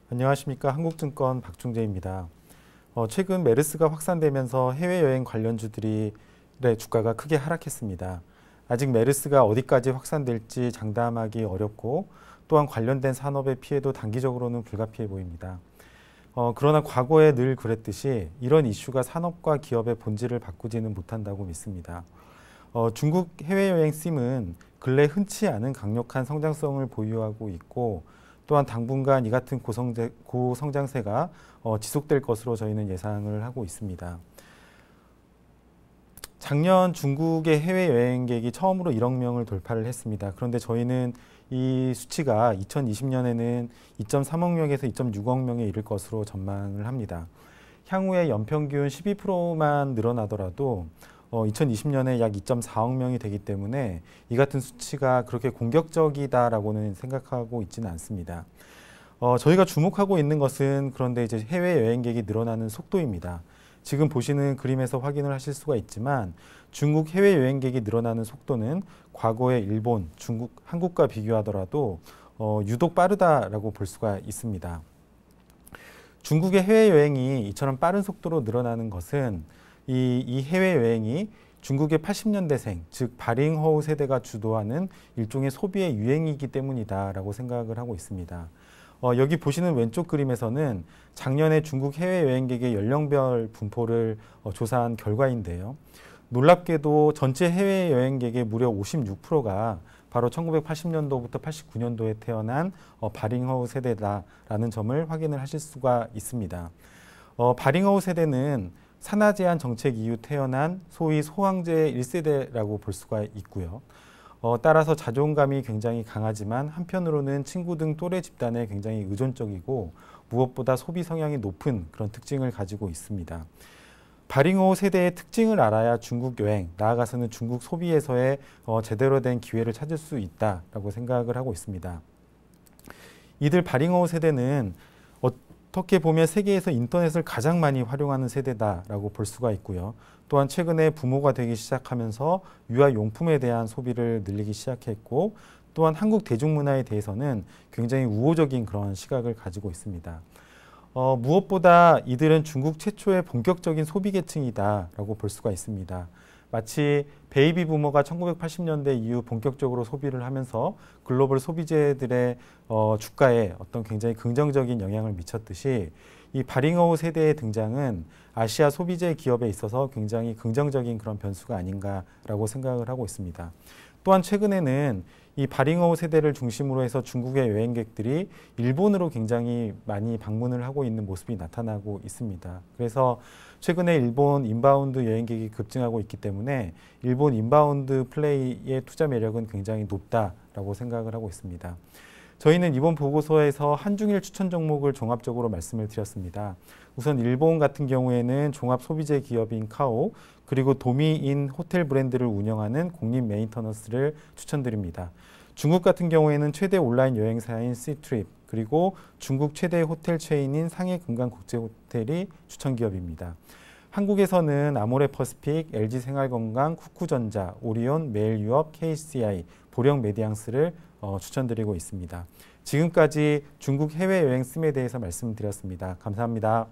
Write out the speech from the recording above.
안녕하십니까. 한국증권 박중재입니다. 최근 메르스가 확산되면서 해외여행 관련주들의 주가가 크게 하락했습니다. 아직 메르스가 어디까지 확산될지 장담하기 어렵고 또한 관련된 산업의 피해도 단기적으로는 불가피해 보입니다. 그러나 과거에 늘 그랬듯이 이런 이슈가 산업과 기업의 본질을 바꾸지는 못한다고 믿습니다. 중국 해외여행 씀은 근래 흔치 않은 강력한 성장성을 보유하고 있고 또한 당분간 이 같은 고성장세가 지속될 것으로 저희는 예상을 하고 있습니다. 작년 중국의 해외여행객이 처음으로 1억 명을 돌파를 했습니다. 그런데 저희는 이 수치가 2020년에는 2.3억 명에서 2.6억 명에 이를 것으로 전망을 합니다. 향후에 연평균 12%만 늘어나더라도 2020년에 약 2.4억 명이 되기 때문에 이 같은 수치가 그렇게 공격적이다라고는 생각하고 있지는 않습니다. 저희가 주목하고 있는 것은 그런데 이제 해외 여행객이 늘어나는 속도입니다. 지금 보시는 그림에서 확인을 하실 수가 있지만 중국 해외 여행객이 늘어나는 속도는 과거의 일본, 중국, 한국과 비교하더라도 유독 빠르다라고 볼 수가 있습니다. 중국의 해외 여행이 이처럼 빠른 속도로 늘어나는 것은 이 해외여행이 중국의 80년대생, 즉 바링허우 세대가 주도하는 일종의 소비의 유행이기 때문이다라고 생각을 하고 있습니다. 여기 보시는 왼쪽 그림에서는 작년에 중국 해외여행객의 연령별 분포를 조사한 결과인데요. 놀랍게도 전체 해외여행객의 무려 56%가 바로 1980년도부터 89년도에 태어난 바링허우 세대다라는 점을 확인을 하실 수가 있습니다. 바링허우 세대는 산하 제한 정책 이후 태어난 소위 소황제 1세대라고 볼 수가 있고요. 따라서 자존감이 굉장히 강하지만 한편으로는 친구 등 또래 집단에 굉장히 의존적이고 무엇보다 소비 성향이 높은 그런 특징을 가지고 있습니다. 바링허우 세대의 특징을 알아야 중국 여행, 나아가서는 중국 소비에서의 제대로 된 기회를 찾을 수 있다라고 생각을 하고 있습니다. 이들 바링허우 세대는 어떻게 보면 세계에서 인터넷을 가장 많이 활용하는 세대다라고 볼 수가 있고요. 또한 최근에 부모가 되기 시작하면서 유아용품에 대한 소비를 늘리기 시작했고 또한 한국 대중문화에 대해서는 굉장히 우호적인 그런 시각을 가지고 있습니다. 무엇보다 이들은 중국 최초의 본격적인 소비 계층이다라고 볼 수가 있습니다. 마치 베이비 부머가 1980년대 이후 본격적으로 소비를 하면서 글로벌 소비재들의 주가에 어떤 굉장히 긍정적인 영향을 미쳤듯이 이 바링허우 세대의 등장은 아시아 소비재 기업에 있어서 굉장히 긍정적인 그런 변수가 아닌가라고 생각을 하고 있습니다. 또한 최근에는 이 바링허우 세대를 중심으로 해서 중국의 여행객들이 일본으로 굉장히 많이 방문을 하고 있는 모습이 나타나고 있습니다. 그래서 최근에 일본 인바운드 여행객이 급증하고 있기 때문에 일본 인바운드 플레이의 투자 매력은 굉장히 높다라고 생각을 하고 있습니다. 저희는 이번 보고서에서 한중일 추천 종목을 종합적으로 말씀을 드렸습니다. 우선 일본 같은 경우에는 종합 소비재 기업인 카오, 그리고 도미인 호텔 브랜드를 운영하는 공립 메인터넌스를 추천드립니다. 중국 같은 경우에는 최대 온라인 여행사인 Ctrip, 그리고 중국 최대 호텔 체인인 상해금강국제호텔이 추천 기업입니다. 한국에서는 아모레퍼시픽, LG생활건강, 쿠쿠전자, 오리온, 메일유업, KCI, 보령메디앙스를 추천드리고 있습니다. 지금까지 중국 해외여행 씀에 대해서 말씀드렸습니다. 감사합니다.